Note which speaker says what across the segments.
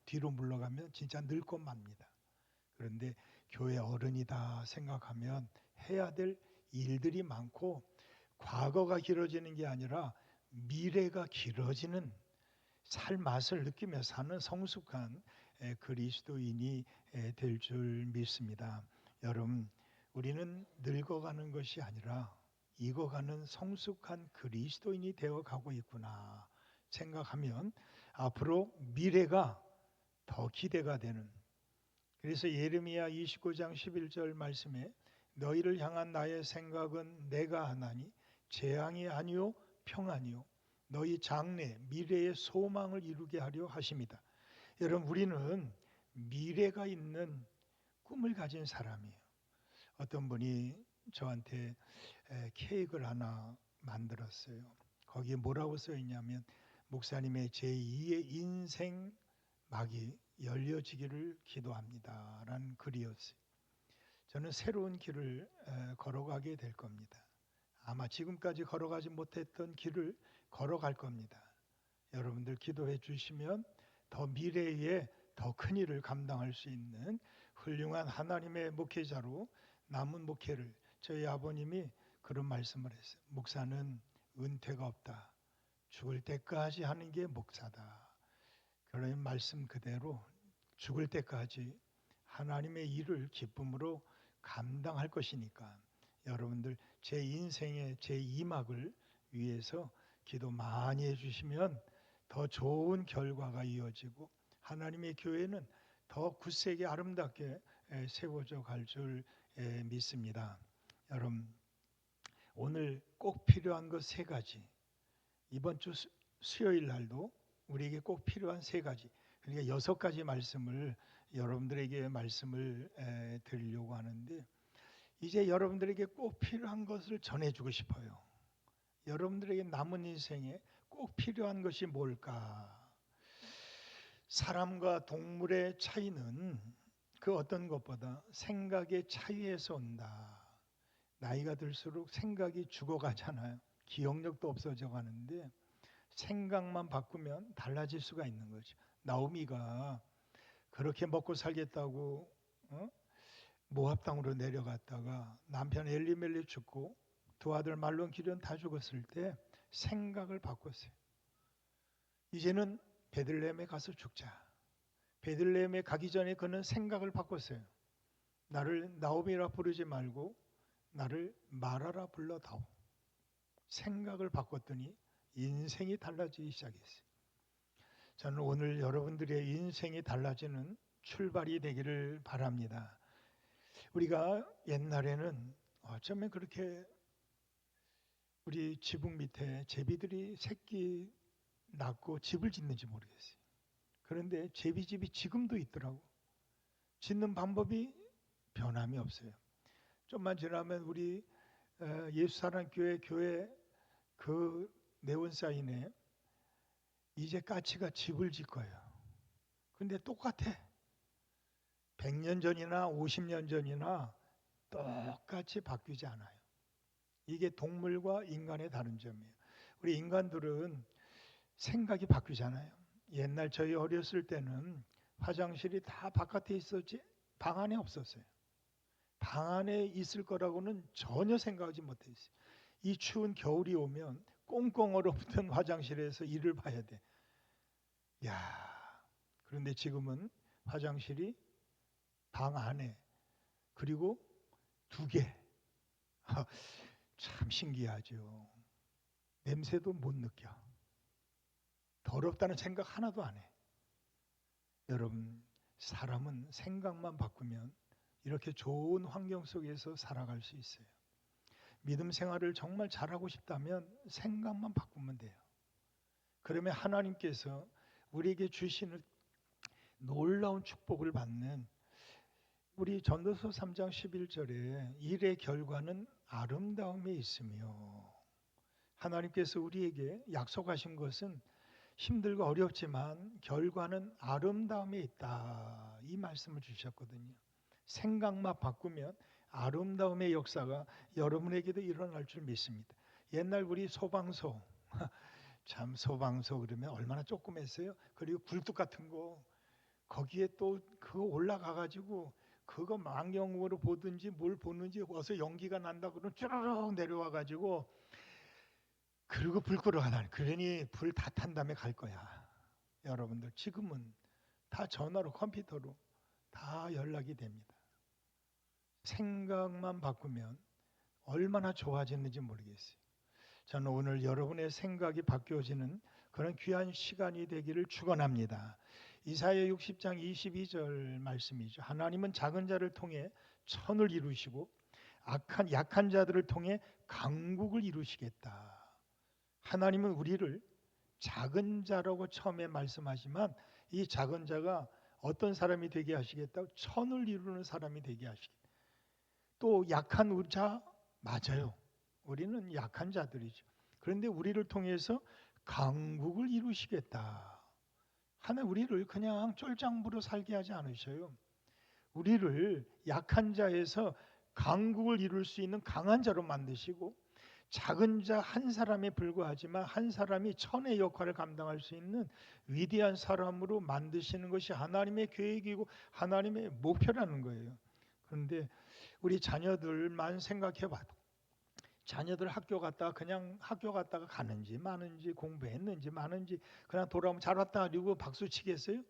Speaker 1: 뒤로 물러가면 진짜 늙고 맙니다. 그런데 교회 어른이다 생각하면 해야 될 일들이 많고 과거가 길어지는 게 아니라 미래가 길어지는 살 맛을 느끼며 사는 성숙한 그리스도인이 될 줄 믿습니다. 여러분, 우리는 늙어가는 것이 아니라 익어가는 성숙한 그리스도인이 되어가고 있구나 생각하면 앞으로 미래가 더 기대가 되는, 그래서 예레미야 29장 11절 말씀에 너희를 향한 나의 생각은 내가 하나니 재앙이 아니요 평안이요 너희 장래 미래의 소망을 이루게 하려 하십니다. 여러분, 우리는 미래가 있는 꿈을 가진 사람이에요. 어떤 분이 저한테 케이크를 하나 만들었어요. 거기에 뭐라고 써 있냐면 목사님의 제2의 인생 막이 열려지기를 기도합니다 라는 글이었어요. 저는 새로운 길을 걸어가게 될 겁니다. 아마 지금까지 걸어가지 못했던 길을 걸어갈 겁니다. 여러분들 기도해 주시면 더 미래에 더 큰 일을 감당할 수 있는 훌륭한 하나님의 목회자로 남은 목회를, 저희 아버님이 그런 말씀을 했어요. 목사는 은퇴가 없다. 죽을 때까지 하는 게 목사다. 그런 말씀 그대로 죽을 때까지 하나님의 일을 기쁨으로 감당할 것이니까 여러분들 제 인생의 제 2막을 위해서 기도 많이 해주시면 더 좋은 결과가 이어지고 하나님의 교회는 더 굳세게 아름답게 세워져 갈 줄 믿습니다. 여러분, 오늘 꼭 필요한 것 3가지, 이번 주 수요일 날도 우리에게 꼭 필요한 3가지, 그러니까 6가지 말씀을 여러분들에게 말씀을 드리려고 하는데, 이제 여러분들에게 꼭 필요한 것을 전해주고 싶어요. 여러분들에게 남은 인생에 꼭 필요한 것이 뭘까? 사람과 동물의 차이는 그 어떤 것보다 생각의 차이에서 온다. 나이가 들수록 생각이 죽어가잖아요. 기억력도 없어져 가는데 생각만 바꾸면 달라질 수가 있는 거죠. 나오미가 그렇게 먹고 살겠다고 모압 땅으로 내려갔다가 남편 엘리멜렉 죽고 두 아들 말론 기련 다 죽었을 때 생각을 바꿨어요. 이제는 베들레헴에 가서 죽자. 베들레헴에 가기 전에 그는 생각을 바꿨어요. 나를 나오미라 부르지 말고 나를 마라라 불러다오. 생각을 바꿨더니 인생이 달라지기 시작했어요. 저는 오늘 여러분들의 인생이 달라지는 출발이 되기를 바랍니다. 우리가 옛날에는 어쩌면 그렇게 우리 지붕 밑에 제비들이 새끼 낳고 집을 짓는지 모르겠어요. 그런데 제비집이 지금도 있더라고. 짓는 방법이 변함이 없어요. 좀만 지나면 우리 예수사랑교회 교회 그 네온사인에 이제 까치가 집을 짓 거예요. 근데 똑같아. 100년 전이나 50년 전이나 똑같이 바뀌지 않아요. 이게 동물과 인간의 다른 점이에요. 우리 인간들은 생각이 바뀌잖아요. 옛날 저희 어렸을 때는 화장실이 다 바깥에 있었지 방 안에 없었어요. 방 안에 있을 거라고는 전혀 생각하지 못했어요. 이 추운 겨울이 오면 꽁꽁 얼어붙은 화장실에서 일을 봐야 돼. 야, 그런데 지금은 화장실이 방 안에 그리고 2개. 참 신기하죠. 냄새도 못 느껴. 더럽다는 생각 하나도 안 해. 여러분, 사람은 생각만 바꾸면 이렇게 좋은 환경 속에서 살아갈 수 있어요. 믿음 생활을 정말 잘하고 싶다면 생각만 바꾸면 돼요. 그러면 하나님께서 우리에게 주시는 놀라운 축복을 받는, 우리 전도서 3장 11절에 일의 결과는 아름다움에 있으며, 하나님께서 우리에게 약속하신 것은 힘들고 어렵지만 결과는 아름다움에 있다, 이 말씀을 주셨거든요. 생각만 바꾸면 아름다움의 역사가 여러분에게도 일어날 줄 믿습니다. 옛날 우리 소방서 참 소방서 그러면 얼마나 조그맸어요. 그리고 굴뚝 같은 거 거기에 또 그거 올라가 가지고 그거 망경으로 보든지 뭘 보는지 어서 연기가 난다 그러면 쭈르륵 내려와 가지고 그리고 불 끄러 가다니. 그러니 불 다 탄 다음에 갈 거야. 여러분들 지금은 다 전화로 컴퓨터로 다 연락이 됩니다. 생각만 바꾸면 얼마나 좋아졌는지 모르겠어요. 저는 오늘 여러분의 생각이 바뀌어지는 그런 귀한 시간이 되기를 축원합니다. 이사야 60장 22절 말씀이죠. 하나님은 작은 자를 통해 천을 이루시고 약한 자들을 통해 강국을 이루시겠다. 하나님은 우리를 작은 자라고 처음에 말씀하지만 이 작은 자가 어떤 사람이 되게 하시겠다고? 천을 이루는 사람이 되게 하시겠다. 또 약한 자 맞아요. 우리는 약한 자들이죠. 그런데 우리를 통해서 강국을 이루시겠다. 하나님 우리를 그냥 쫄장부로 살게 하지 않으셔요. 우리를 약한 자에서 강국을 이룰 수 있는 강한 자로 만드시고 작은 자 한 사람에 불과하지만 한 사람이 천의 역할을 감당할 수 있는 위대한 사람으로 만드시는 것이 하나님의 계획이고 하나님의 목표라는 거예요. 그런데 우리 자녀들만 생각해 봐도 자녀들 학교 갔다가 그냥 학교 갔다가 가는지 마는지 공부했는지 마는지 그냥 돌아오면 잘 왔다 그리고 박수 치겠어요?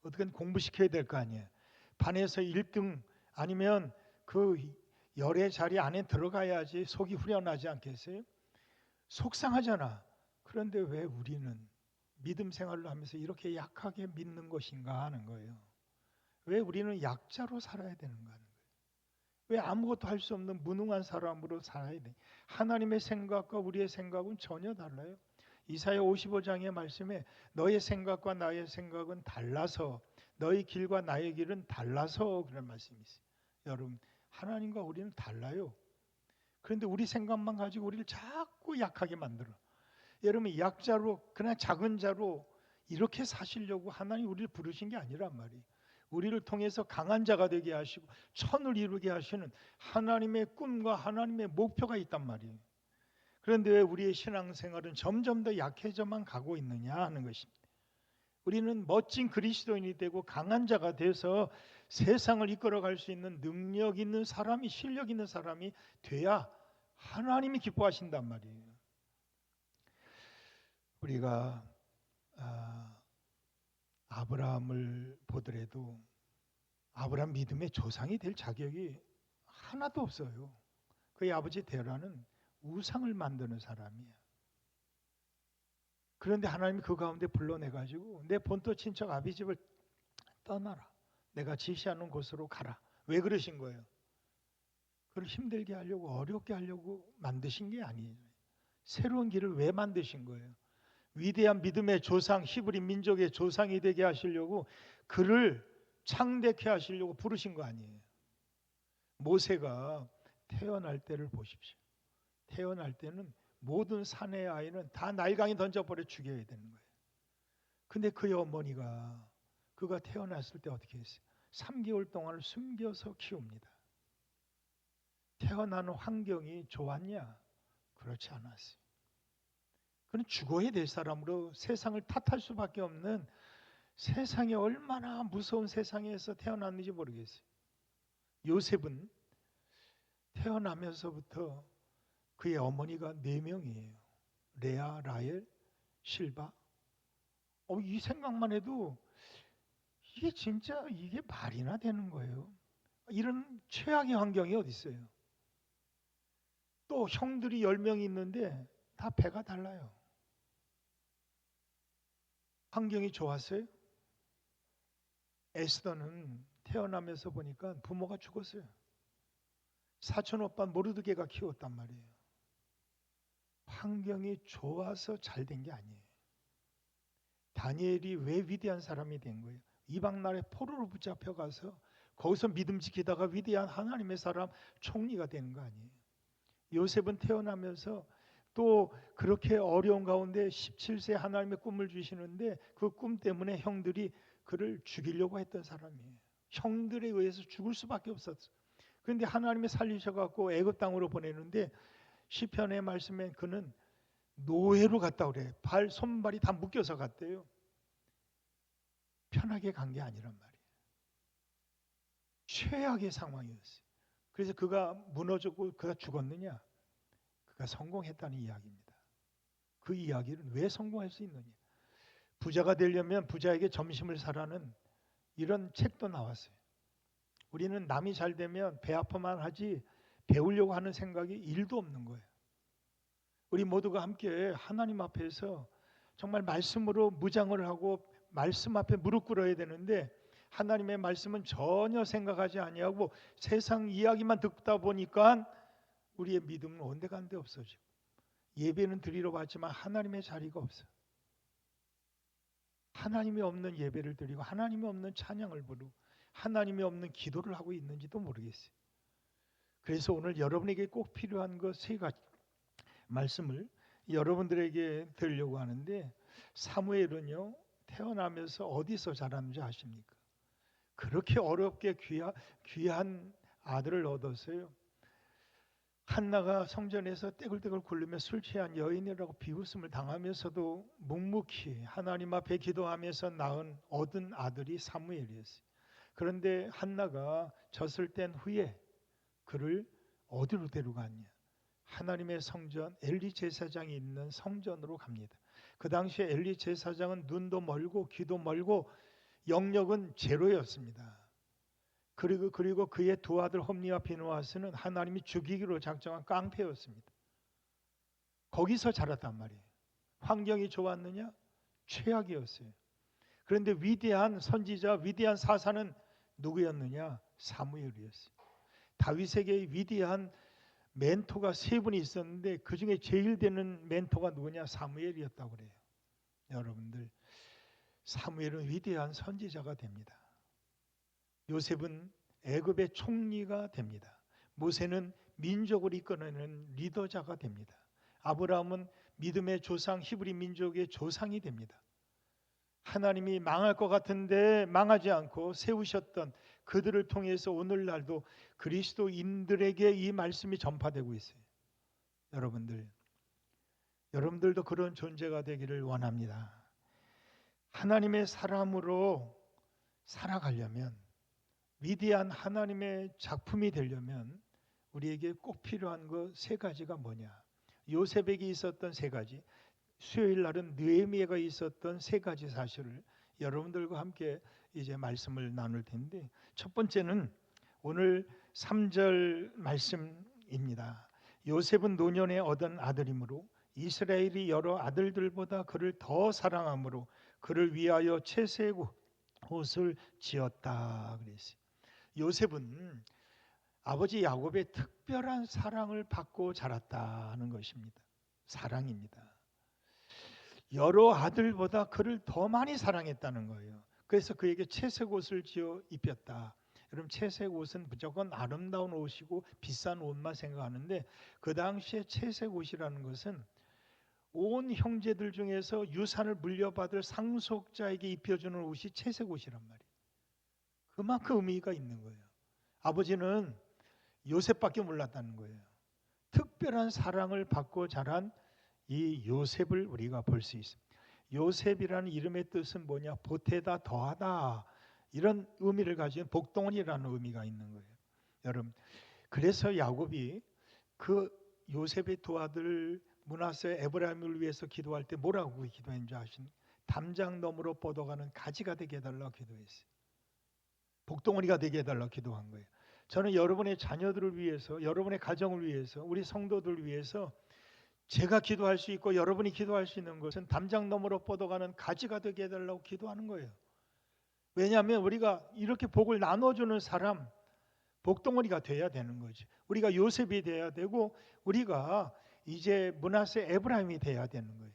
Speaker 1: 어떻게든 공부시켜야 될 거 아니에요. 반에서 1등 아니면 그 열의 자리 안에 들어가야지 속이 후련하지 않겠어요? 속상하잖아. 그런데 왜 우리는 믿음 생활을 하면서 이렇게 약하게 믿는 것인가 하는 거예요. 왜 우리는 약자로 살아야 되는가 하는 거예요. 왜 아무것도 할 수 없는 무능한 사람으로 살아야 돼? 하나님의 생각과 우리의 생각은 전혀 달라요. 이사야 55장의 말씀에 너의 생각과 나의 생각은 달라서 너의 길과 나의 길은 달라서 그런 말씀이 있어요. 여러분 하나님과 우리는 달라요. 그런데 우리 생각만 가지고 우리를 자꾸 약하게 만들어. 여러분 약자로 그냥 작은 자로 이렇게 사시려고 하나님 우리를 부르신 게 아니란 말이에요. 우리를 통해서 강한 자가 되게 하시고 천을 이루게 하시는 하나님의 꿈과 하나님의 목표가 있단 말이에요. 그런데 왜 우리의 신앙생활은 점점 더 약해져만 가고 있느냐 하는 것입니다. 우리는 멋진 그리스도인이 되고 강한 자가 돼서 세상을 이끌어갈 수 있는 능력 있는 사람이 실력 있는 사람이 돼야 하나님이 기뻐하신단 말이에요. 우리가 아브라함을 보더라도 아브라함 믿음의 조상이 될 자격이 하나도 없어요. 그의 아버지 데라는 우상을 만드는 사람이에요. 그런데 하나님이 그 가운데 불러내가지고 내 본토 친척 아비집을 떠나라. 내가 지시하는 곳으로 가라. 왜 그러신 거예요? 그걸 힘들게 하려고 어렵게 하려고 만드신 게 아니에요. 새로운 길을 왜 만드신 거예요? 위대한 믿음의 조상, 히브리 민족의 조상이 되게 하시려고 그를 창대케 하시려고 부르신 거 아니에요. 모세가 태어날 때를 보십시오. 태어날 때는 모든 사내의 아이는 다 나일강에 던져버려 죽여야 되는 거예요. 근데 그의 어머니가 그가 태어났을 때 어떻게 했어요? 3개월 동안을 숨겨서 키웁니다. 태어나는 환경이 좋았냐? 그렇지 않았어요. 그는 죽어야 될 사람으로 세상을 탓할 수밖에 없는 세상에 얼마나 무서운 세상에서 태어났는지 모르겠어요. 요셉은 태어나면서부터 그의 어머니가 4명이에요. 레아, 라헬, 실바. 이 생각만 해도 이게 진짜 이게 말이나 되는 거예요. 이런 최악의 환경이 어디 있어요? 또 형들이 10명이 있는데 다 배가 달라요. 환경이 좋았어요? 에스더는 태어나면서 보니까 부모가 죽었어요. 사촌 오빠 모르드게가 키웠단 말이에요. 환경이 좋아서 잘 된 게 아니에요. 다니엘이 왜 위대한 사람이 된 거예요? 이방 나라에 포로로 붙잡혀 가서 거기서 믿음 지키다가 위대한 하나님의 사람 총리가 되는 거 아니에요. 요셉은 태어나면서 또 그렇게 어려운 가운데 17세 하나님의 꿈을 주시는데 그 꿈 때문에 형들이 그를 죽이려고 했던 사람이에요. 형들에 의해서 죽을 수밖에 없었어요. 그런데 하나님이 살리셔갖고 애굽 땅으로 보내는데 시편의 말씀에 그는 노예로 갔다 그래. 손발이 다 묶여서 갔대요. 편하게 간 게 아니란 말이에요. 최악의 상황이었어요. 그래서 그가 무너졌고 그가 죽었느냐? 그가 성공했다는 이야기입니다. 그 이야기는 왜 성공할 수 있느냐? 부자가 되려면 부자에게 점심을 사라는 이런 책도 나왔어요. 우리는 남이 잘 되면 배 아파만 하지 배우려고 하는 생각이 1도 없는 거예요. 우리 모두가 함께 하나님 앞에서 정말 말씀으로 무장을 하고 말씀 앞에 무릎 꿇어야 되는데 하나님의 말씀은 전혀 생각하지 아니하고 세상 이야기만 듣다 보니까 우리의 믿음은 온데간데 없어지고 예배는 드리러 왔지만 하나님의 자리가 없어요. 하나님이 없는 예배를 드리고 하나님이 없는 찬양을 부르고 하나님이 없는 기도를 하고 있는지도 모르겠어요. 그래서 오늘 여러분에게 꼭 필요한 것 3가지 말씀을 여러분들에게 드리려고 하는데, 사무엘은요 태어나면서 어디서 자랐는지 아십니까? 그렇게 어렵게 귀한 아들을 얻었어요. 한나가 성전에서 떼굴떼굴 굴르며 술 취한 여인이라고 비웃음을 당하면서도 묵묵히 하나님 앞에 기도하면서 얻은 아들이 사무엘이었어요. 그런데 한나가 젖을 뗀 후에 그를 어디로 데려갔냐? 하나님의 성전 엘리 제사장이 있는 성전으로 갑니다. 그 당시에 엘리 제사장은 눈도 멀고 귀도 멀고 영력은 제로였습니다. 그리고 그의 두 아들 홈리와 비누아스는 하나님이 죽이기로 작정한 깡패였습니다. 거기서 자랐단 말이에요. 환경이 좋았느냐? 최악이었어요. 그런데 위대한 선지자, 위대한 사사는 누구였느냐? 사무엘이었어요. 다윗에게 위대한 멘토가 3분이 있었는데 그 중에 제일 되는 멘토가 누구냐? 사무엘이었다고 그래요. 여러분들, 사무엘은 위대한 선지자가 됩니다. 요셉은 애굽의 총리가 됩니다. 모세는 민족을 이끌어내는 리더자가 됩니다. 아브라함은 믿음의 조상, 히브리 민족의 조상이 됩니다. 하나님이 망할 것 같은데 망하지 않고 세우셨던 그들을 통해서 오늘날도 그리스도인들에게 이 말씀이 전파되고 있어요. 여러분들도 그런 존재가 되기를 원합니다. 하나님의 사람으로 살아가려면, 위대한 하나님의 작품이 되려면 우리에게 꼭 필요한 것 3가지가 뭐냐? 요셉에게 있었던 3가지, 수요일 날은 느헤미야가 있었던 3가지 사실을 여러분들과 함께 이제 말씀을 나눌 텐데, 첫 번째는 오늘 3절 말씀입니다. 요셉은 노년에 얻은 아들이므로 이스라엘이 여러 아들들보다 그를 더 사랑하므로 그를 위하여 채색 옷을 지었다 그랬어요. 요셉은 아버지 야곱의 특별한 사랑을 받고 자랐다는 것입니다. 사랑입니다. 여러 아들보다 그를 더 많이 사랑했다는 거예요. 그래서 그에게 채색 옷을 지어 입혔다. 여러분, 채색 옷은 무조건 아름다운 옷이고 비싼 옷만 생각하는데 그 당시에 채색 옷이라는 것은 온 형제들 중에서 유산을 물려받을 상속자에게 입혀주는 옷이 채색 옷이란 말이에요. 그만큼 의미가 있는 거예요. 아버지는 요셉밖에 몰랐다는 거예요. 특별한 사랑을 받고 자란 이 요셉을 우리가 볼 수 있습니다. 요셉이라는 이름의 뜻은 뭐냐? 보태다, 더하다, 이런 의미를 가진 복동원이라는 의미가 있는 거예요. 여러분, 그래서 야곱이 그 요셉의 두 아들 므낫세, 에브라임을 위해서 기도할 때 뭐라고 기도했는지 아십니까? 담장 너머로 뻗어가는 가지가 되게 해달라고 기도했어요. 복덩어리가 되게 해달라고 기도한 거예요. 저는 여러분의 자녀들을 위해서, 여러분의 가정을 위해서, 우리 성도들을 위해서 제가 기도할 수 있고 여러분이 기도할 수 있는 것은 담장 너머로 뻗어가는 가지가 되게 해달라고 기도하는 거예요. 왜냐하면 우리가 이렇게 복을 나눠주는 사람, 복덩어리가 돼야 되는 거지. 우리가 요셉이 돼야 되고 우리가 이제 므낫세, 에브라임이 돼야 되는 거예요.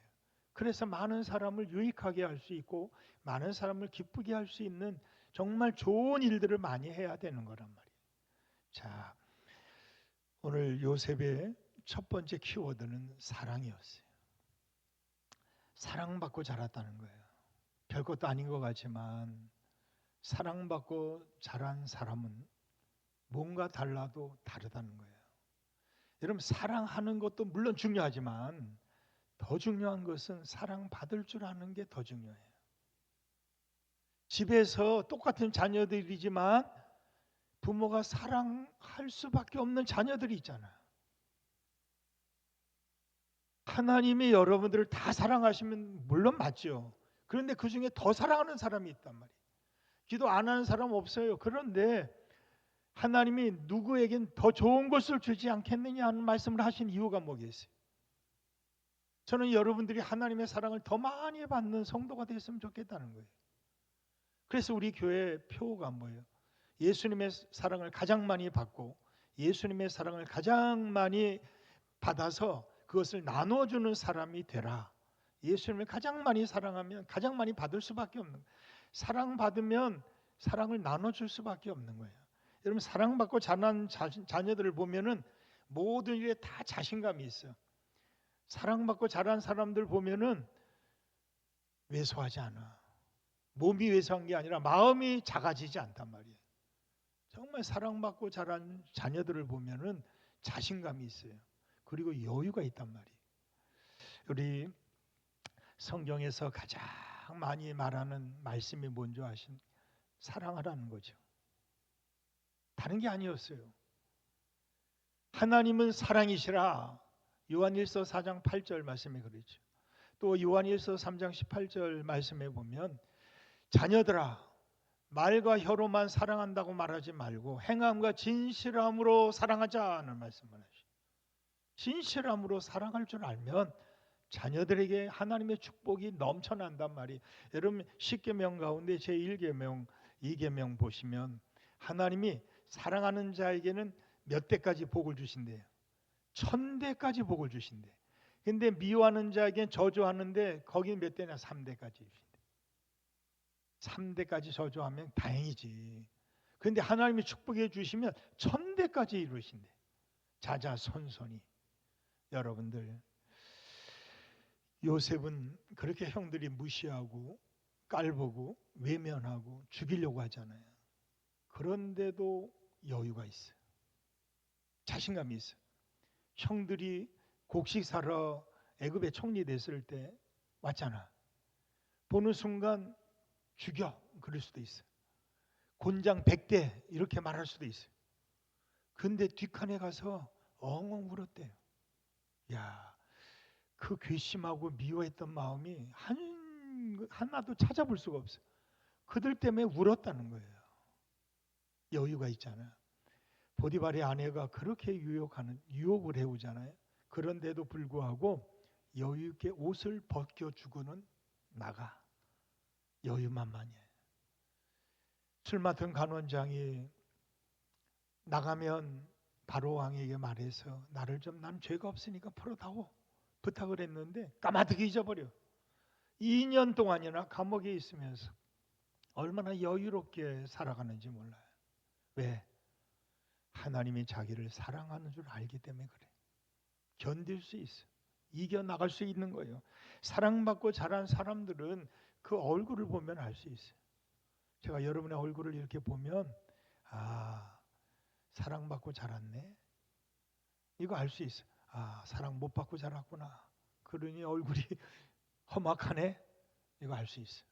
Speaker 1: 그래서 많은 사람을 유익하게 할 수 있고 많은 사람을 기쁘게 할 수 있는 정말 좋은 일들을 많이 해야 되는 거란 말이에요. 자, 오늘 요셉의 첫 번째 키워드는 사랑이었어요. 사랑받고 자랐다는 거예요. 별것도 아닌 것 같지만 사랑받고 자란 사람은 뭔가 달라도 다르다는 거예요. 여러분, 사랑하는 것도 물론 중요하지만 더 중요한 것은 사랑받을 줄 아는 게 더 중요해요. 집에서 똑같은 자녀들이지만 부모가 사랑할 수밖에 없는 자녀들이 있잖아요. 하나님이 여러분들을 다 사랑하시면 물론 맞죠. 그런데 그 중에 더 사랑하는 사람이 있단 말이에요. 기도 안 하는 사람 없어요. 그런데 하나님이 누구에겐 더 좋은 것을 주지 않겠느냐 하는 말씀을 하신 이유가 뭐겠어요? 저는 여러분들이 하나님의 사랑을 더 많이 받는 성도가 됐으면 좋겠다는 거예요. 그래서 우리 교회 표가 뭐예요? 예수님의 사랑을 가장 많이 받고 예수님의 사랑을 가장 많이 받아서 그것을 나눠주는 사람이 되라. 예수님을 가장 많이 사랑하면 가장 많이 받을 수밖에 없는 거예요. 사랑받으면 사랑을 나눠줄 수밖에 없는 거예요. 여러분 사랑받고 자란 자녀들을 보면은 모든 일에 다 자신감이 있어요. 사랑받고 자란 사람들 보면은 왜소하지 않아. 몸이 왜소한 게 아니라 마음이 작아지지 않단 말이에요. 정말 사랑받고 자란 자녀들을 보면은 자신감이 있어요. 그리고 여유가 있단 말이에요. 우리 성경에서 가장 많이 말하는 말씀이 뭔지 아신? 사랑하라는 거죠. 다른 게 아니었어요. 하나님은 사랑이시라. 요한일서 4장 8절 말씀에 그러죠. 또 요한일서 3장 18절 말씀에 보면 자녀들아 말과 혀로만 사랑한다고 말하지 말고 행함과 진실함으로 사랑하자는 말씀을 하시죠. 진실함으로 사랑할 줄 알면 자녀들에게 하나님의 축복이 넘쳐난단 말이에요. 여러분 10계명 가운데 제1계명, 2계명 보시면 하나님이 사랑하는 자에게는 몇 대까지 복을 주신대요. 1000대까지 복을 주신대. 근데 미워하는 자에게는 저주하는데 거기 몇 대냐? 3대까지 주신대. 3대까지 저주하면 다행이지. 그런데 하나님이 축복해 주시면 1000대까지 이루신대. 자자손손이. 여러분들 요셉은 그렇게 형들이 무시하고 깔보고 외면하고 죽이려고 하잖아요. 그런데도 여유가 있어요. 자신감이 있어요. 형들이 곡식 사러 애굽에 총리됐을 때 왔잖아. 보는 순간 죽여 그럴 수도 있어요. 곤장 100대 이렇게 말할 수도 있어요. 근데 뒷칸에 가서 엉엉 울었대요. 야, 그 괘씸하고 미워했던 마음이 하나도 찾아볼 수가 없어요. 그들 때문에 울었다는 거예요. 여유가 있잖아요. 보디발의 아내가 그렇게 유혹을 해오잖아요. 그런데도 불구하고 여유 있게 옷을 벗겨주고는 나가. 여유만만이에요. 술 맡은 간원장이 나가면 바로 왕에게 말해서 나를 좀 난 죄가 없으니까 풀어다오 부탁을 했는데 까마득히 잊어버려. 2년 동안이나 감옥에 있으면서 얼마나 여유롭게 살아가는지 몰라요. 왜? 하나님이 자기를 사랑하는 줄 알기 때문에 그래. 견딜 수 있어. 이겨나갈 수 있는 거예요. 사랑받고 자란 사람들은 그 얼굴을 보면 알 수 있어요. 제가 여러분의 얼굴을 이렇게 보면 아, 사랑받고 자랐네. 이거 알 수 있어요. 아, 사랑 못 받고 자랐구나. 그러니 얼굴이 험악하네. 이거 알 수 있어요.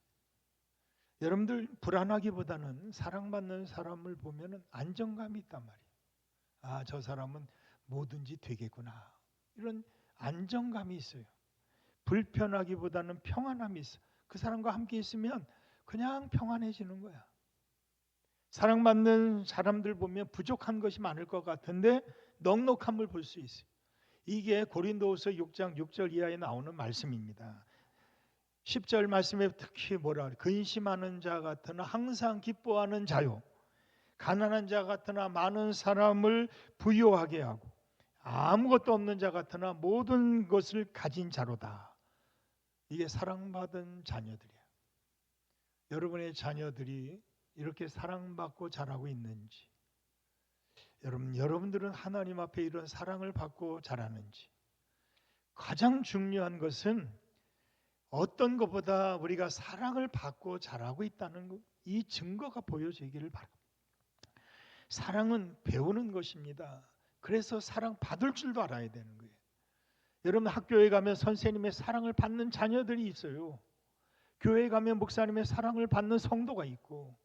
Speaker 1: 여러분들 불안하기보다는 사랑받는 사람을 보면 안정감이 있단 말이에요. 아, 저 사람은 뭐든지 되겠구나. 이런 안정감이 있어요. 불편하기보다는 평안함이 있어. 그 사람과 함께 있으면 그냥 평안해지는 거야. 사랑받는 사람들 보면 부족한 것이 많을 것 같은데 넉넉함을 볼 수 있어요. 이게 고린도후서 6장 6절 이하에 나오는 말씀입니다. 10절 말씀에 특히 뭐라 그래? 근심하는 자 같으나 항상 기뻐하는 자요. 가난한 자 같으나 많은 사람을 부유하게 하고 아무것도 없는 자 같으나 모든 것을 가진 자로다. 이게 사랑받은 자녀들이야. 여러분의 자녀들이 이렇게 사랑받고 자라고 있는지, 여러분들은 하나님 앞에 이런 사랑을 받고 자라는지. 가장 중요한 것은 어떤 것보다 우리가 사랑을 받고 자라고 있다는 이 증거가 보여지기를 바랍니다. 사랑은 배우는 것입니다. 그래서 사랑 받을 줄도 알아야 되는 거예요. 여러분 학교에 가면 선생님의 사랑을 받는 자녀들이 있어요. 교회에 가면 목사님의 사랑을 받는 성도가 있고,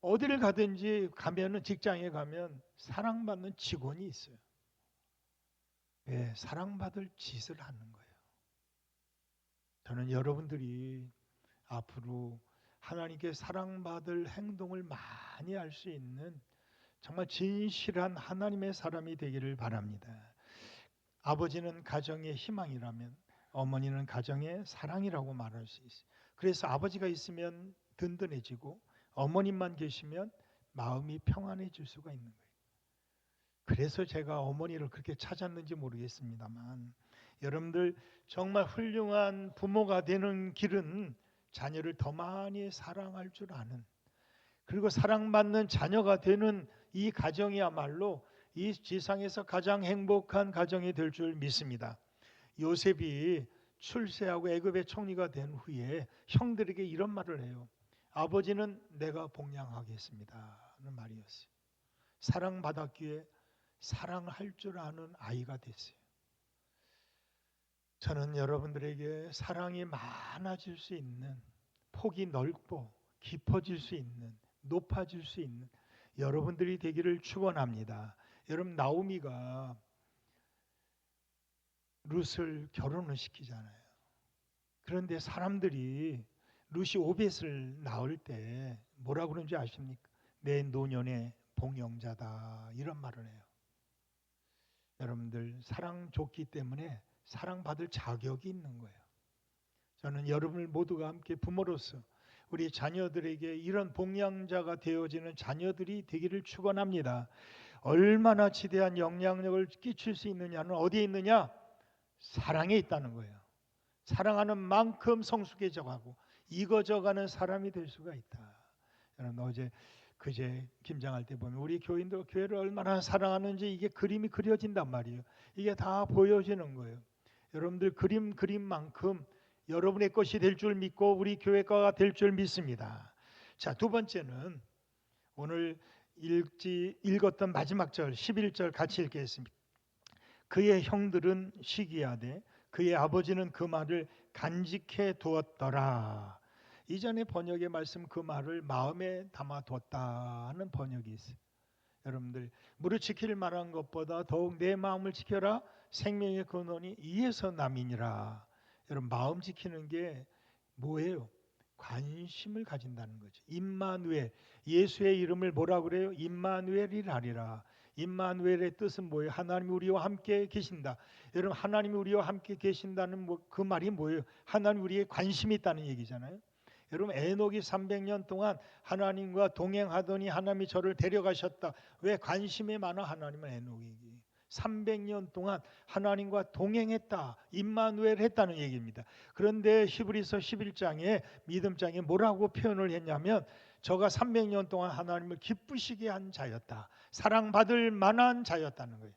Speaker 1: 어디를 가든지 가면은, 직장에 가면 사랑받는 직원이 있어요. 왜? 사랑받을 짓을 하는 거예요. 저는 여러분들이 앞으로 하나님께 사랑받을 행동을 많이 할 수 있는 정말 진실한 하나님의 사람이 되기를 바랍니다. 아버지는 가정의 희망이라면 어머니는 가정의 사랑이라고 말할 수 있어요. 그래서 아버지가 있으면 든든해지고 어머님만 계시면 마음이 평안해질 수가 있는 거예요. 그래서 제가 어머니를 그렇게 찾았는지 모르겠습니다만, 여러분들 정말 훌륭한 부모가 되는 길은 자녀를 더 많이 사랑할 줄 아는, 그리고 사랑받는 자녀가 되는 이 가정이야말로 이 지상에서 가장 행복한 가정이 될 줄 믿습니다. 요셉이 출세하고 애굽의 총리가 된 후에 형들에게 이런 말을 해요. 아버지는 내가 복양하겠습니다 하는 말이었어요. 사랑받았기에 사랑할 줄 아는 아이가 됐어요. 저는 여러분들에게 사랑이 많아질 수 있는, 폭이 넓고 깊어질 수 있는, 높아질 수 있는 여러분들이 되기를 축원합니다. 여러분, 나오미가 룻을 결혼을 시키잖아요. 그런데 사람들이 룻이 오벳을 낳을 때 뭐라고 그러는지 아십니까? 내 노년의 봉영자다, 이런 말을 해요. 여러분들, 사랑 줬기 때문에 사랑받을 자격이 있는 거예요. 저는 여러분 모두가 함께 부모로서 우리 자녀들에게 이런 봉양자가 되어지는 자녀들이 되기를 축원합니다. 얼마나 지대한 영향력을 끼칠 수 있느냐는 어디에 있느냐? 사랑에 있다는 거예요. 사랑하는 만큼 성숙해져가고 익어져가는 사람이 될 수가 있다. 여러분, 어제 그제 김장할 때 보면 우리 교인들 교회를 얼마나 사랑하는지 이게 그림이 그려진단 말이에요. 이게 다 보여지는 거예요. 여러분들 그림만큼 여러분의 것이 될 줄 믿고 우리 교회 거가 될 줄 믿습니다. 자, 두 번째는 오늘 읽었던 마지막 절 11절 같이 읽겠습니다. 그의 형들은 시기하되 그의 아버지는 그 말을 간직해 두었더라. 이전의 번역의 말씀, 그 말을 마음에 담아뒀다 하는 번역이 있어요. 여러분들, 무릇 지킬 만한 것보다 더욱 내 마음을 지켜라. 생명의 근원이 이에서 남이니라. 여러분, 마음 지키는 게 뭐예요? 관심을 가진다는 거죠. 임마누엘, 예수의 이름을 뭐라 그래요? 임마누엘이라리라. 임마누엘의 뜻은 뭐예요? 하나님이 우리와 함께 계신다. 여러분, 하나님이 우리와 함께 계신다는 그 말이 뭐예요? 하나님 우리의 관심이 있다는 얘기잖아요. 여러분, 에녹이 300년 동안 하나님과 동행하더니 하나님이 저를 데려가셨다. 왜? 관심이 많아. 하나님은 에녹에게 300년 동안 하나님과 동행했다, 임마누엘 했다는 얘기입니다. 그런데 히브리서 11장에 믿음장에 뭐라고 표현을 했냐면, 저가 300년 동안 하나님을 기쁘시게 한 자였다, 사랑받을 만한 자였다는 거예요.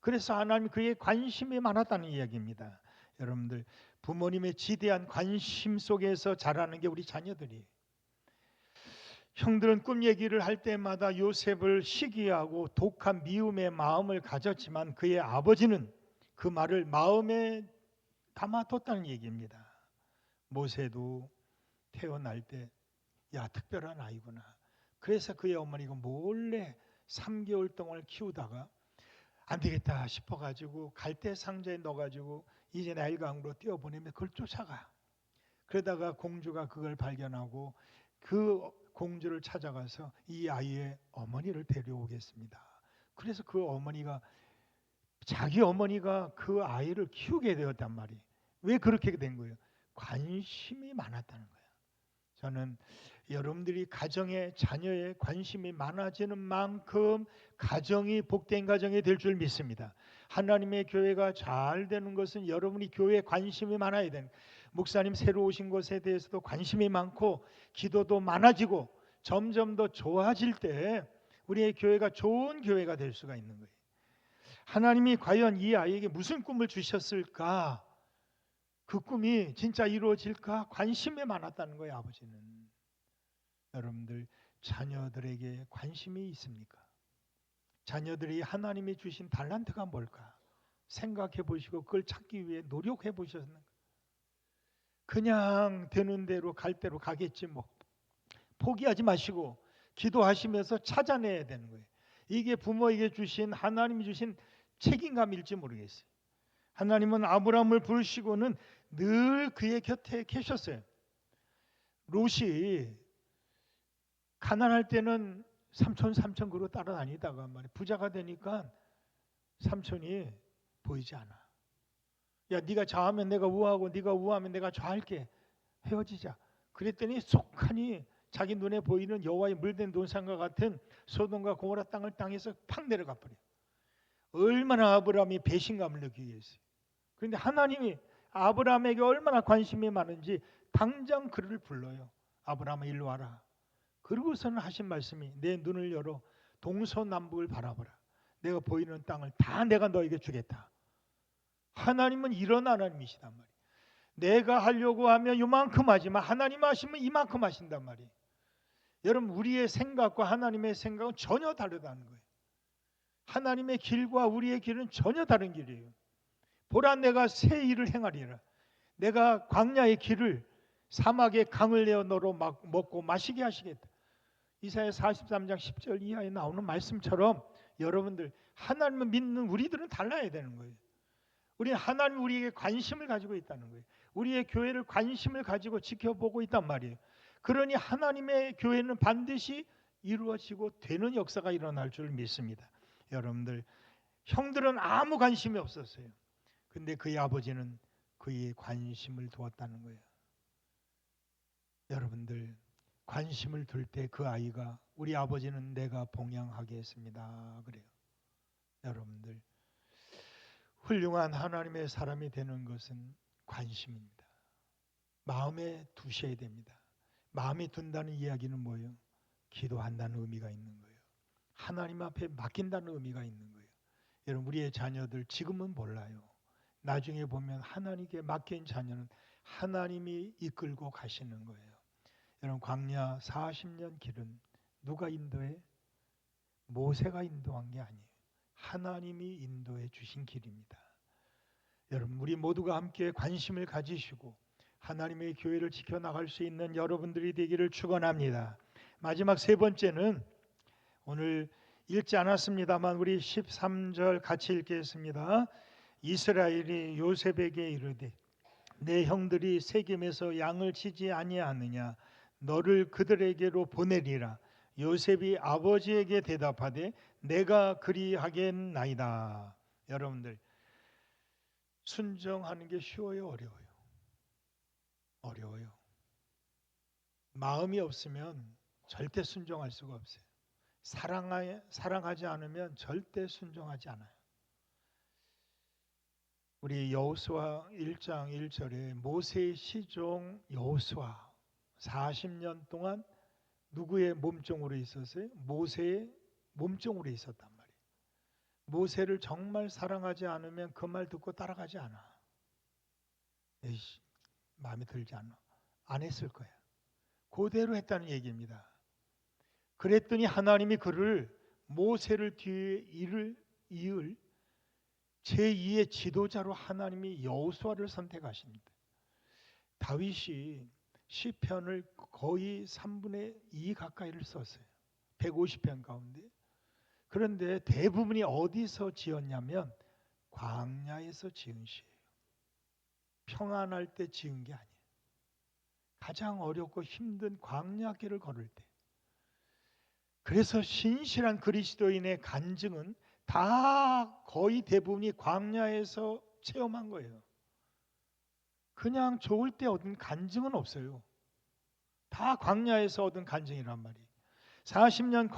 Speaker 1: 그래서 하나님이 그의 관심이 많았다는 이야기입니다. 여러분들, 부모님의 지대한 관심 속에서 자라는 게 우리 자녀들이에요. 형들은 꿈 얘기를 할 때마다 요셉을 시기하고 독한 미움의 마음을 가졌지만 그의 아버지는 그 말을 마음에 담아뒀다는 얘기입니다. 모세도 태어날 때, 야, 특별한 아이구나. 그래서 그의 어머니가 몰래 3개월 동안 키우다가 안 되겠다 싶어가지고 갈대 상자에 넣어가지고 이제 나일강으로 띄워보내면 그걸 쫓아가. 그러다가 공주가 그걸 발견하고 그 공주를 찾아가서 이 아이의 어머니를 데려오겠습니다. 그래서 그 어머니가, 자기 어머니가 그 아이를 키우게 되었단 말이에요. 왜 그렇게 된 거예요? 관심이 많았다는 거예요. 저는 여러분들이 가정에, 자녀에 관심이 많아지는 만큼 가정이 복된 가정이 될 줄 믿습니다. 하나님의 교회가 잘 되는 것은 여러분이 교회에 관심이 많아야 되는 거예요. 목사님 새로 오신 것에 대해서도 관심이 많고 기도도 많아지고 점점 더 좋아질 때 우리의 교회가 좋은 교회가 될 수가 있는 거예요. 하나님이 과연 이 아이에게 무슨 꿈을 주셨을까? 그 꿈이 진짜 이루어질까? 관심이 많았다는 거예요, 아버지는. 여러분들, 자녀들에게 관심이 있습니까? 자녀들이 하나님이 주신 달란트가 뭘까? 생각해 보시고 그걸 찾기 위해 노력해 보셨는가? 그냥 되는 대로 갈 대로 가겠지 뭐. 포기하지 마시고 기도하시면서 찾아내야 되는 거예요. 이게 부모에게 주신, 하나님이 주신 책임감일지 모르겠어요. 하나님은 아브라함을 부르시고는 늘 그의 곁에 계셨어요. 롯이 가난할 때는 삼촌 그러고 따라다니다가 말이야, 부자가 되니까 삼촌이 보이지 않아. 야, 네가 좌하면 내가 우하고 네가 우하면 내가 좌할게. 헤어지자. 그랬더니 속하니 자기 눈에 보이는 여호와의 물된 논산과 같은 소돔과 고모라 땅을 땅에서 팍 내려가 버려. 얼마나 아브라함이 배신감을 느끼겠어요. 그런데 하나님이 아브라함에게 얼마나 관심이 많은지 당장 그를 불러요. 아브라함아, 일로 와라. 그러고서는 하신 말씀이, 내 눈을 열어 동서남북을 바라보라. 내가 보이는 땅을 다 내가 너에게 주겠다. 하나님은 이런 하나님이시단 말이에요. 내가 하려고 하면 이만큼 하지만 하나님 하시면 이만큼 하신단 말이에요. 여러분, 우리의 생각과 하나님의 생각은 전혀 다르다는 거예요. 하나님의 길과 우리의 길은 전혀 다른 길이에요. 보라, 내가 새 일을 행하리라. 내가 광야의 길을 사막의 강을 내어 너로 먹고 마시게 하시겠다. 이사야 43장 10절 이하에 나오는 말씀처럼 여러분들, 하나님을 믿는 우리들은 달라야 되는 거예요. 우리는 하나님 우리에게 관심을 가지고 있다는 거예요. 우리의 교회를 관심을 가지고 지켜보고 있단 말이에요. 그러니 하나님의 교회는 반드시 이루어지고 되는 역사가 일어날 줄 믿습니다. 여러분들, 형들은 아무 관심이 없었어요. 근데 그의 아버지는 그의 관심을 두었다는 거예요. 여러분들, 관심을 둘 때 그 아이가, 우리 아버지는 내가 봉양하겠습니다 그래요. 여러분들, 훌륭한 하나님의 사람이 되는 것은 관심입니다. 마음에 두셔야 됩니다. 마음에 둔다는 이야기는 뭐예요? 기도한다는 의미가 있는 거예요. 하나님 앞에 맡긴다는 의미가 있는 거예요. 여러분, 우리의 자녀들 지금은 몰라요. 나중에 보면 하나님께 맡긴 자녀는 하나님이 이끌고 가시는 거예요. 여러분, 광야 40년 길은 누가 인도해? 모세가 인도한 게 아니에요. 하나님이 인도해 주신 길입니다. 여러분, 우리 모두가 함께 관심을 가지시고 하나님의 교회를 지켜나갈 수 있는 여러분들이 되기를 축원합니다. 마지막 세 번째는 오늘 읽지 않았습니다만 우리 13절 같이 읽겠습니다. 이스라엘이 요셉에게 이르되 내 형들이 세겜에서 양을 치지 아니하느냐, 너를 그들에게로 보내리라. 요셉이 아버지에게 대답하되 내가 그리하겠나이다. 여러분들, 순종하는 게 쉬워요, 어려워요? 어려워요. 마음이 없으면 절대 순종할 수가 없어요. 사랑하지 않으면 절대 순종하지 않아요. 우리 여호수아 1장 1절에 모세의 시종 여호수아 40년 동안 누구의 몸종으로 있었어요? 모세의 몸종으로 있었단 말이에요. 모세를 정말 사랑하지 않으면 그 말 듣고 따라가지 않아. 에이씨, 마음에 들지 않아. 안 했을 거야. 그대로 했다는 얘기입니다. 그랬더니 하나님이 그를 모세를 뒤에 이을 제2의 지도자로 하나님이 여호수아를 선택하십니다. 다윗이 시편을 거의 3분의 2 가까이를 썼어요. 150편 가운데. 그런데 대부분이 어디서 지었냐면 광야에서 지은 시예요. 평안할 때 지은 게 아니에요. 가장 어렵고 힘든 광야길을 걸을 때. 그래서 신실한 그리스도인의 간증은 다 거의 대부분이 광야에서 체험한 거예요. 그냥 좋을 때 얻은 간증은 없어요. 다 광야에서 얻은 간증이란 말이에요. 40년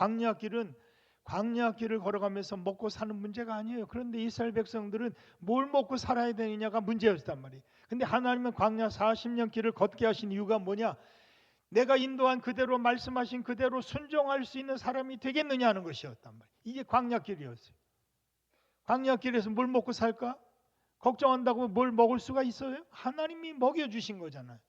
Speaker 1: 광야길을 걸어가면서 먹고 사는 문제가 아니에요. 그런데 이스라엘 백성들은 뭘 먹고 살아야 되느냐가 문제였단 말이에요. 근데 하나님은 광야 40년 길을 걷게 하신 이유가 뭐냐? 내가 인도한 그대로, 말씀하신 그대로 순종할 수 있는 사람이 되겠느냐 하는 것이었단 말이에요. 이게 광야길이었어요. 광야길에서 뭘 먹고 살까? 걱정한다고 뭘 먹을 수가 있어요? 하나님이 먹여주신 거잖아요.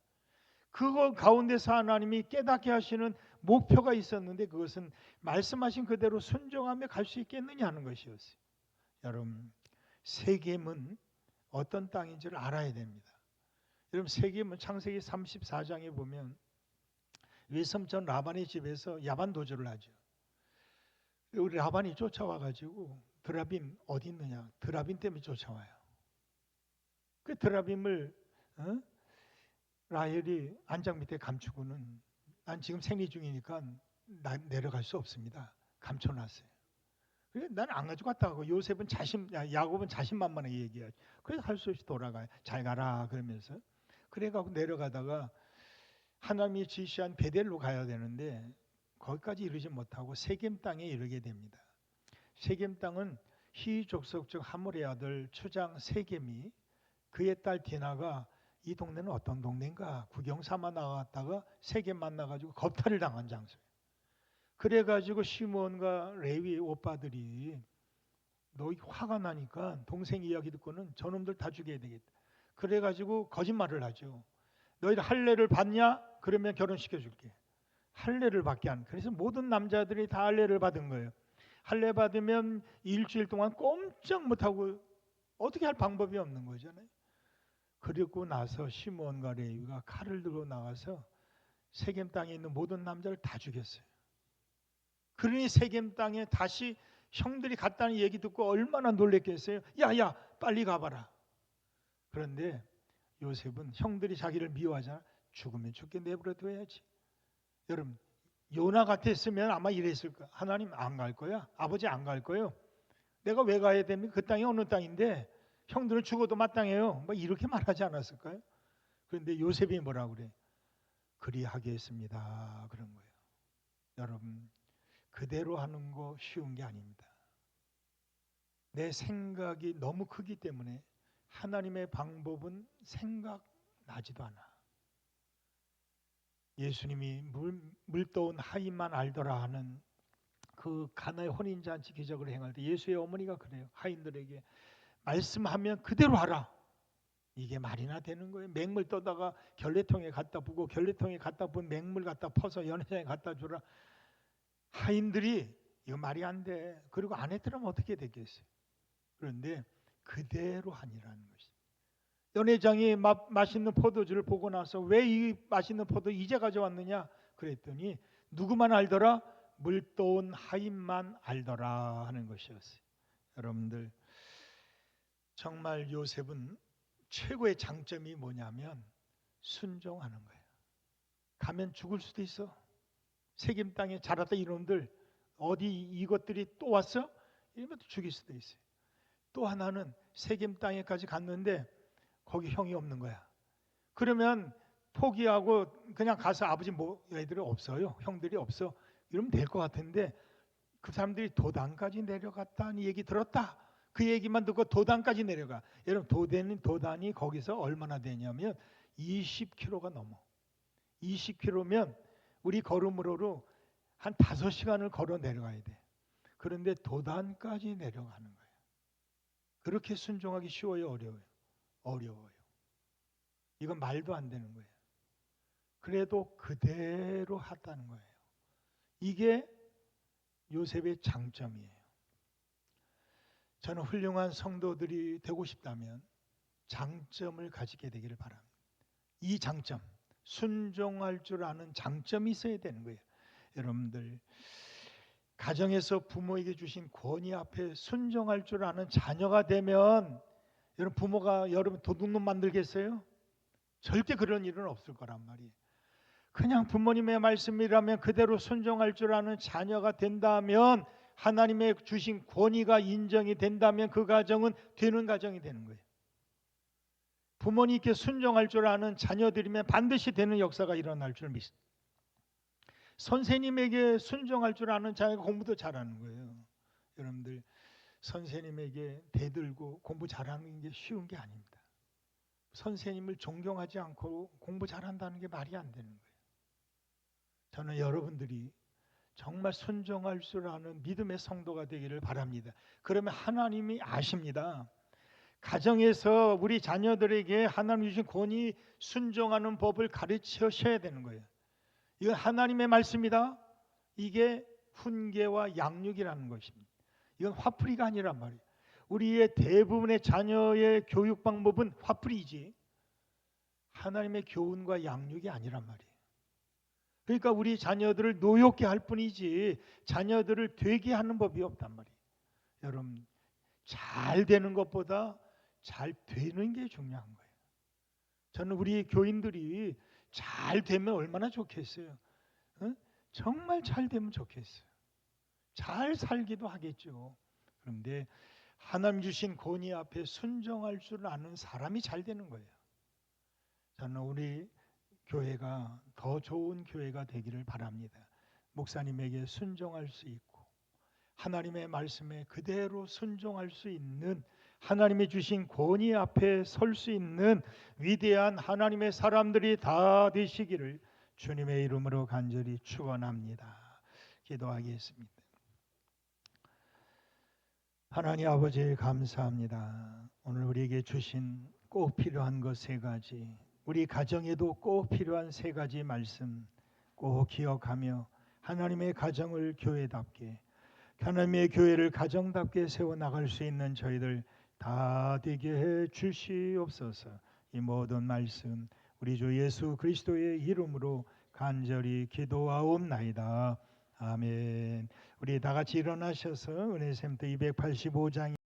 Speaker 1: 그거 가운데서 하나님이 깨닫게 하시는 목표가 있었는데 그것은 말씀하신 그대로 순종하며 갈 수 있겠느냐 하는 것이었어요. 여러분, 세겜은 어떤 땅인지를 알아야 됩니다. 여러분 세계문 창세기 34장에 보면 외삼촌 라반의 집에서 야반 도주를 하죠. 우리 라반이 쫓아와가지고 드라빔 어디 있느냐? 드라빔 때문에 쫓아와요. 그 드라빔을 라헬이 안장 밑에 감추고는 난 지금 생리 중이니까 내려갈 수 없습니다. 감춰놨어요. 그래서 난 안 가지고 갔다 하고 요셉은 야곱은 자신만만하게 얘기하죠. 그래서 할 수 없이 돌아가요. 잘 가라 그러면서. 그래가지고 내려가다가 하나님이 지시한 베델로 가야 되는데 거기까지 이르지 못하고 세겜 땅에 이르게 됩니다. 세겜 땅은 히 족속 즉 하몰의 아들 추장 세겜이 그의 딸 디나가 이 동네는 어떤 동네인가 구경 삼아 나갔다가 세겜 만나가지고 겁탈을 당한 장소예요. 그래가지고 시므온과 레위 오빠들이 너 화가 나니까 동생 이야기 듣고는 저놈들 다 죽여야 되겠다. 그래가지고 거짓말을 하죠. 너희들 할례를 받냐? 그러면 결혼시켜줄게. 할례를 받게 한. 그래서 모든 남자들이 다 할례를 받은 거예요. 할례 받으면 일주일 동안 꼼짝 못하고 어떻게 할 방법이 없는 거잖아요. 그리고 나서 시므온과 레위가 칼을 들고 나가서 세겜 땅에 있는 모든 남자를 다 죽였어요. 그러니 세겜 땅에 다시 형들이 갔다는 얘기 듣고 얼마나 놀랬겠어요. 야야 빨리 가봐라. 그런데 요셉은 형들이 자기를 미워하잖아. 죽으면 죽게 내버려둬야지. 여러분 요나 같았으면 아마 이랬을 거야. 하나님 안 갈 거야. 아버지 안 갈 거예요. 내가 왜 가야 됩니까? 그 땅이 어느 땅인데 형들은 죽어도 마땅해요. 뭐 이렇게 말하지 않았을까요? 그런데 요셉이 뭐라 그래? 그리하겠습니다. 그런 거예요. 여러분 그대로 하는 거 쉬운 게 아닙니다. 내 생각이 너무 크기 때문에 하나님의 방법은 생각나지도 않아. 예수님이 물떠온 하인만 알더라 하는 그 가나의 혼인잔치 기적을 행할 때 예수의 어머니가 그래요. 하인들에게 말씀하면 그대로 하라. 이게 말이나 되는 거예요. 맹물 떠다가 결례통에 갖다 부고 결례통에 갖다 부은 맹물 갖다 퍼서 연회장에 갖다 주라. 하인들이 이거 말이 안 돼. 그리고 안 했더라면 어떻게 됐겠어요. 그런데 그대로 하니라는 것이. 연회장이 맛있는 포도주를 보고 나서 왜 이 맛있는 포도 이제 가져왔느냐 그랬더니 누구만 알더라? 물떠온 하인만 알더라 하는 것이었어요. 여러분들 정말 요셉은 최고의 장점이 뭐냐면 순종하는 거예요. 가면 죽을 수도 있어. 세겜 땅에 자랐던 이놈들 어디 이것들이 또 왔어? 이러면 죽일 수도 있어요. 또 하나는 세겜 땅에까지 갔는데 거기 형이 없는 거야. 그러면 포기하고 그냥 가서 아버지 뭐 애들이 없어요. 형들이 없어. 이러면 될 것 같은데 그 사람들이 도단까지 내려갔다는 얘기 들었다. 그 얘기만 듣고 도단까지 내려가. 여러분 도단이 거기서 얼마나 되냐면 20km가 넘어. 20km면 우리 걸음으로로 한 5시간을 걸어 내려가야 돼. 그런데 도단까지 내려가는 거예요. 그렇게 순종하기 쉬워요, 어려워요? 어려워요. 이건 말도 안 되는 거예요. 그래도 그대로 하다는 거예요. 이게 요셉의 장점이에요. 저는 훌륭한 성도들이 되고 싶다면 장점을 가지게 되기를 바랍니다. 이 장점, 순종할 줄 아는 장점이 있어야 되는 거예요. 여러분들 가정에서 부모에게 주신 권위 앞에 순종할 줄 아는 자녀가 되면 여러분 부모가 여러분 도둑놈 만들겠어요? 절대 그런 일은 없을 거란 말이에요. 그냥 부모님의 말씀이라면 그대로 순종할 줄 아는 자녀가 된다면 하나님의 주신 권위가 인정이 된다면 그 가정은 되는 가정이 되는 거예요. 부모님께 순종할 줄 아는 자녀들이면 반드시 되는 역사가 일어날 줄 믿습니다. 선생님에게 순종할 줄 아는 자녀가 공부도 잘하는 거예요. 여러분들 선생님에게 대들고 공부 잘하는 게 쉬운 게 아닙니다. 선생님을 존경하지 않고 공부 잘한다는 게 말이 안 되는 거예요. 저는 여러분들이 정말 순종할 줄 아는 믿음의 성도가 되기를 바랍니다. 그러면 하나님이 아십니다. 가정에서 우리 자녀들에게 하나님 주신 권위 순종하는 법을 가르치셔야 되는 거예요. 이건 하나님의 말씀이다. 이게 훈계와 양육이라는 것입니다. 이건 화풀이가 아니란 말이에요. 우리의 대부분의 자녀의 교육 방법은 화풀이지 하나님의 교훈과 양육이 아니란 말이에요. 그러니까 우리 자녀들을 노엽게 할 뿐이지 자녀들을 되게 하는 법이 없단 말이에요. 여러분, 잘 되는 것보다 잘 되는 게 중요한 거예요. 저는 우리 교인들이 잘 되면 얼마나 좋겠어요. 응? 정말 잘 되면 좋겠어요. 잘 살기도 하겠죠. 그런데 하나님 주신 권위 앞에 순종할 줄 아는 사람이 잘 되는 거예요. 저는 우리 교회가 더 좋은 교회가 되기를 바랍니다. 목사님에게 순종할 수 있고 하나님의 말씀에 그대로 순종할 수 있는, 하나님이 주신 권위 앞에 설 수 있는 위대한 하나님의 사람들이 다 되시기를 주님의 이름으로 간절히 축원합니다. 기도하겠습니다. 하나님 아버지 감사합니다. 오늘 우리에게 주신 꼭 필요한 것 세 가지, 우리 가정에도 꼭 필요한 세 가지 말씀 꼭 기억하며 하나님의 가정을 교회답게, 하나님의 교회를 가정답게 세워나갈 수 있는 저희들 다 되게 해 주시옵소서. 이 모든 말씀 우리 주 예수 그리스도의 이름으로 간절히 기도하옵나이다. 아멘. 우리 다 같이 일어나셔서 은혜 샘터 285장